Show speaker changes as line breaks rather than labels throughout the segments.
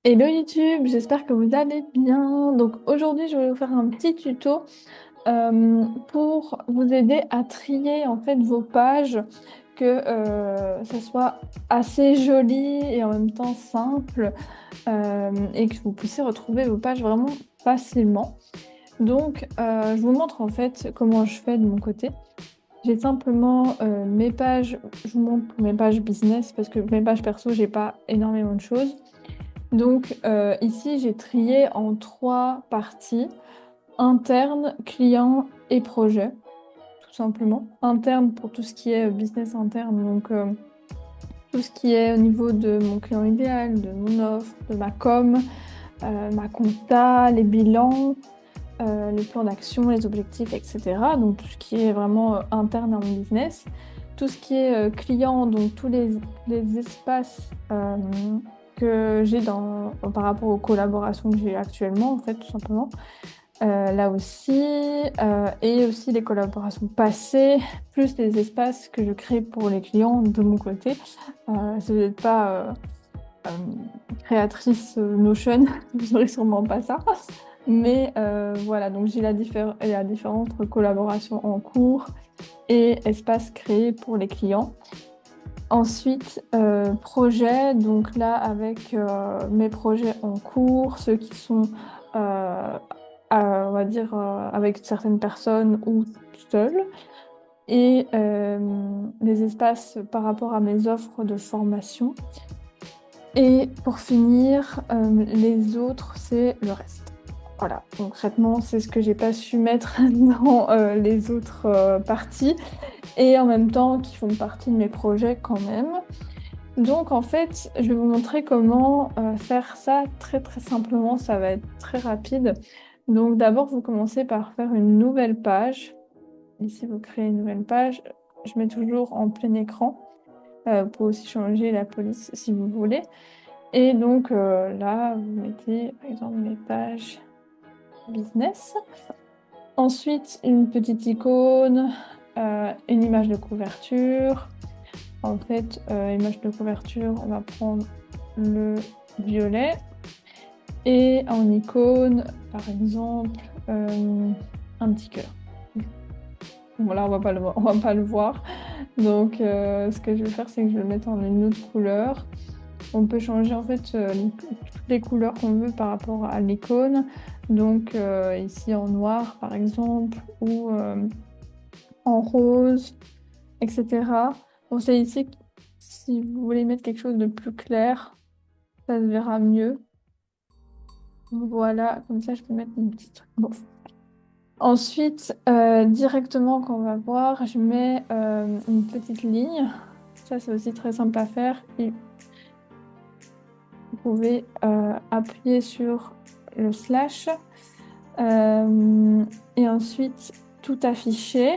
Hello YouTube, j'espère que vous allez bien. Donc aujourd'hui, je vais vous faire un petit tuto pour vous aider à trier en fait vos pages, que ça soit assez joli et en même temps simple et que vous puissiez retrouver vos pages vraiment facilement. Donc je vous montre en fait comment je fais de mon côté. J'ai simplement mes pages, je vous montre mes pages business parce que mes pages perso, j'ai pas énormément de choses. Donc ici, j'ai trié en trois parties, interne, client et projet, tout simplement. Interne pour tout ce qui est business interne, donc tout ce qui est au niveau de mon client idéal, de mon offre, de ma com, ma compta, les bilans, les plans d'action, les objectifs, etc. Donc tout ce qui est vraiment interne à mon business. Tout ce qui est client, donc tous les espaces que j'ai par rapport aux collaborations que j'ai actuellement, en fait, tout simplement. Là aussi, et aussi les collaborations passées, plus les espaces que je crée pour les clients de mon côté. Si vous n'êtes pas euh, créatrice Notion, vous n'aurez sûrement pas ça. Mais voilà, donc j'ai la différentes collaborations en cours et espaces créés pour les clients. Ensuite, projets, donc là avec mes projets en cours, ceux qui sont, euh, on va dire, avec certaines personnes ou seuls, et les espaces par rapport à mes offres de formation. Et pour finir, les autres, c'est le reste. Voilà, concrètement, c'est ce que j'ai pas su mettre dans les autres parties et en même temps qui font partie de mes projets quand même. Donc en fait, je vais vous montrer comment faire ça très très simplement, ça va être très rapide. Donc d'abord, vous commencez par faire une nouvelle page. Ici, vous créez une nouvelle page. Je mets toujours en plein écran. Vous pouvez aussi changer la police si vous voulez. Et donc là, vous mettez par exemple mes pages business. Ensuite, une petite icône, une image de couverture. En fait, image de couverture, on va prendre le violet. Et en icône, par exemple, un petit cœur. Bon, là, on va pas le voir. Donc, ce que je vais faire, c'est que je vais le mettre en une autre couleur. On peut changer en fait toutes les couleurs qu'on veut par rapport à l'icône. Donc, ici en noir, par exemple, ou en rose, etc. Bon, c'est ici, si vous voulez mettre quelque chose de plus clair, ça se verra mieux. Voilà, comme ça, je peux mettre une petite truc. Bon. Ensuite, directement, quand on va voir, je mets une petite ligne. Ça, c'est aussi très simple à faire. Et vous pouvez appuyer sur le slash et ensuite tout afficher.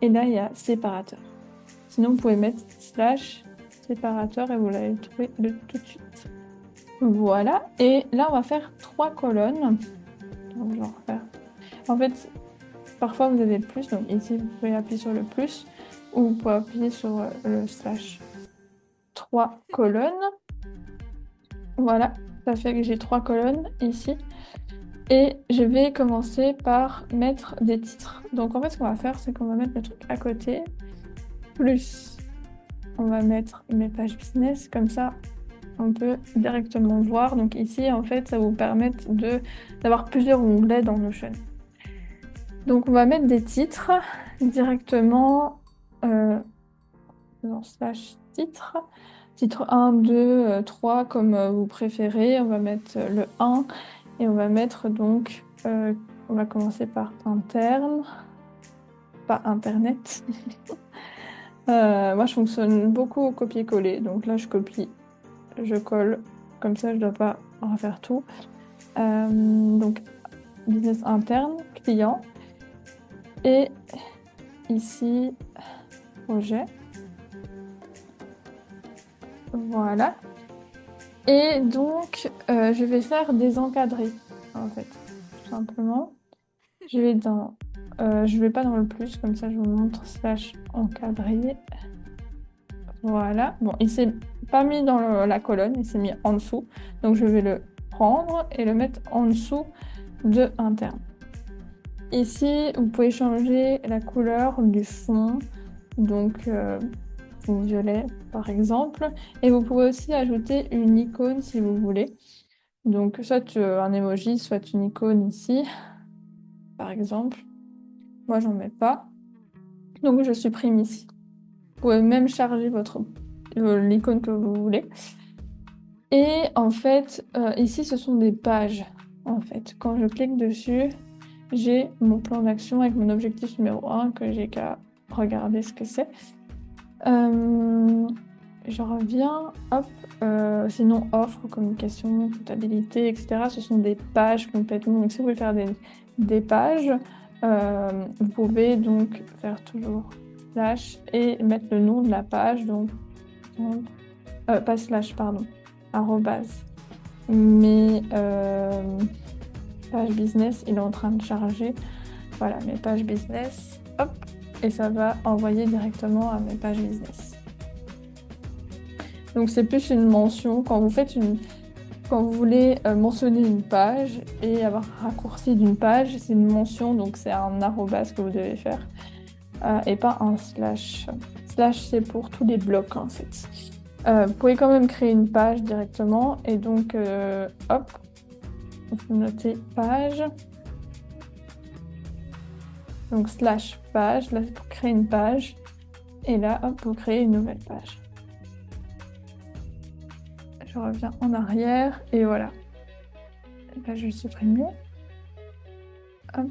Et là, il y a séparateur. Sinon, vous pouvez mettre slash séparateur et vous l'allez trouver tout de suite. Voilà. Et là, on va faire trois colonnes. Donc, je vais en refaire. En fait, parfois, vous avez le plus. Donc, ici, vous pouvez appuyer sur le plus ou vous pouvez appuyer sur le slash. Trois colonnes. Voilà. Ça fait que j'ai trois colonnes ici. Et je vais commencer par mettre des titres. Donc, en fait, ce qu'on va faire, c'est qu'on va mettre le truc à côté. Plus, on va mettre mes pages business. Comme ça, on peut directement voir. Donc ici, en fait, ça vous permet d'avoir plusieurs onglets dans Notion. Donc on va mettre des titres directement dans slash titre. Titre 1, 2, 3, comme vous préférez. On va mettre le 1 et on va mettre donc, on va commencer par interne, pas internet. Moi, je fonctionne beaucoup au copier-coller. Donc là, je copie, je colle. Comme ça, je ne dois pas refaire tout. Donc, business interne, client. Et ici, projet. Voilà. Et donc, je vais faire des encadrés, en fait, tout simplement. Je vais pas dans le plus, comme ça, je vous montre slash encadré. Voilà. Bon, il s'est pas mis dans la colonne, il s'est mis en dessous. Donc je vais le prendre et le mettre en dessous de interne. Ici, vous pouvez changer la couleur du fond, donc au violet par exemple. Et vous pouvez aussi ajouter une icône si vous voulez. Donc soit un emoji, soit une icône ici, par exemple. Moi, j'en mets pas. Donc je supprime ici. Vous pouvez même charger l'icône que vous voulez. Et en fait, ici, ce sont des pages. En fait, quand je clique dessus, j'ai mon plan d'action avec mon objectif numéro 1 que j'ai qu'à regarder ce que c'est. Je reviens, hop, sinon offre, communication, comptabilité, etc. Ce sont des pages complètement. Donc si vous voulez faire des pages, vous pouvez donc faire toujours slash et mettre le nom de la page, donc pas slash, pardon, arrobase. Mais page business, il est en train de charger. Voilà, mes pages business, hop, et ça va envoyer directement à mes pages business. Donc c'est plus une mention quand vous voulez mentionner une page et avoir un raccourci d'une page, c'est une mention, donc c'est un arrobase que vous devez faire et pas un slash. Slash, c'est pour tous les blocs en fait. Vous pouvez quand même créer une page directement et donc hop, vous notez page. Donc slash page, là c'est pour créer une page. Et là, hop, vous créez une nouvelle page. Je reviens en arrière et voilà. Là, je vais supprimer. Hop.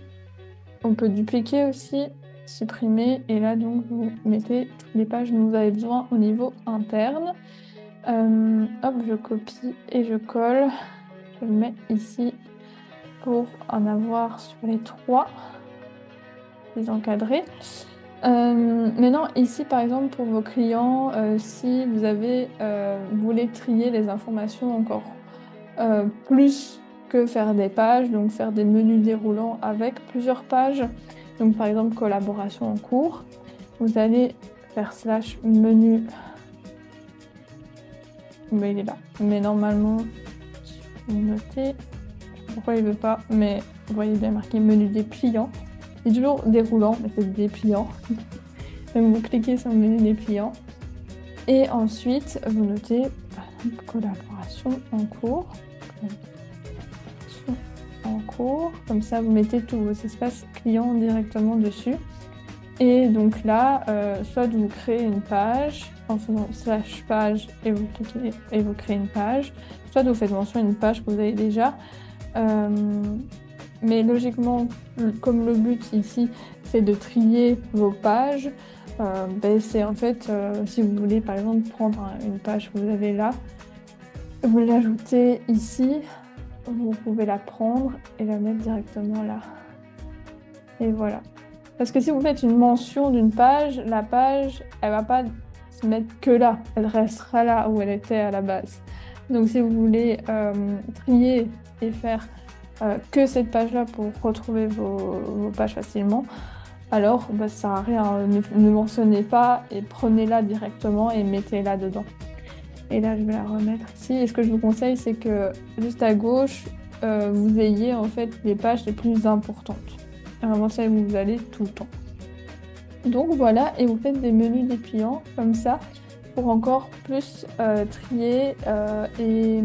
On peut dupliquer aussi, supprimer. Et là, donc, vous mettez toutes les pages dont vous avez besoin au niveau interne. Hop, je copie et je colle. Je le mets ici pour en avoir sur les 3. Les encadrer. Maintenant, ici, par exemple, pour vos clients, si vous voulez trier les informations encore plus que faire des pages, donc faire des menus déroulants avec plusieurs pages, donc par exemple collaboration en cours, vous allez faire slash menu, mais il est là, mais normalement, notez, pourquoi il veut pas, mais vous voyez bien marqué menu dépliant. C'est toujours déroulant, mais c'est dépliant. Donc vous cliquez sur le menu dépliant. Et ensuite, vous notez collaboration en cours. Comme ça, vous mettez tous vos espaces clients directement dessus. Et donc là, soit vous créez une page en faisant slash page et vous cliquez et vous créez une page, soit vous faites mention d'une page que vous avez déjà. Mais logiquement, comme le but ici, c'est de trier vos pages, c'est en fait, si vous voulez par exemple prendre une page que vous avez là, vous l'ajoutez ici, vous pouvez la prendre et la mettre directement là. Et voilà. Parce que si vous faites une mention d'une page, la page, elle va pas se mettre que là, elle restera là où elle était à la base. Donc si vous voulez trier et faire que cette page-là pour retrouver vos pages facilement, alors ça sert à rien, ne mentionnez pas et prenez-la directement et mettez-la dedans. Et là, je vais la remettre ici. Et ce que je vous conseille, c'est que juste à gauche, vous ayez en fait les pages les plus importantes. Vraiment celles où vous allez tout le temps. Donc voilà, et vous faites des menus dépliants comme ça pour encore plus trier et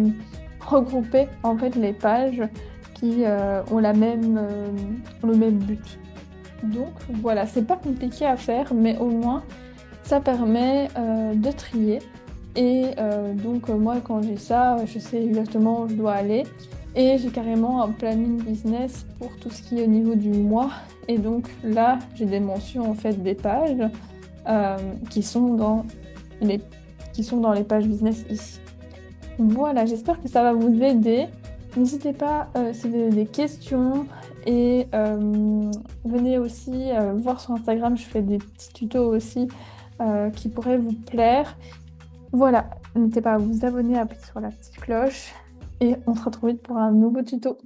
regrouper en fait les pages qui ont le même but. Donc voilà, c'est pas compliqué à faire, mais au moins ça permet de trier. Et donc moi quand j'ai ça, je sais exactement où je dois aller. Et j'ai carrément un planning business pour tout ce qui est au niveau du mois. Et donc là, j'ai des mentions en fait des pages qui sont dans les pages business ici. Voilà, j'espère que ça va vous aider. N'hésitez pas si vous avez des questions et venez aussi voir sur Instagram, je fais des petits tutos aussi qui pourraient vous plaire. Voilà, n'hésitez pas à vous abonner, à appuyer sur la petite cloche et on se retrouve vite pour un nouveau tuto.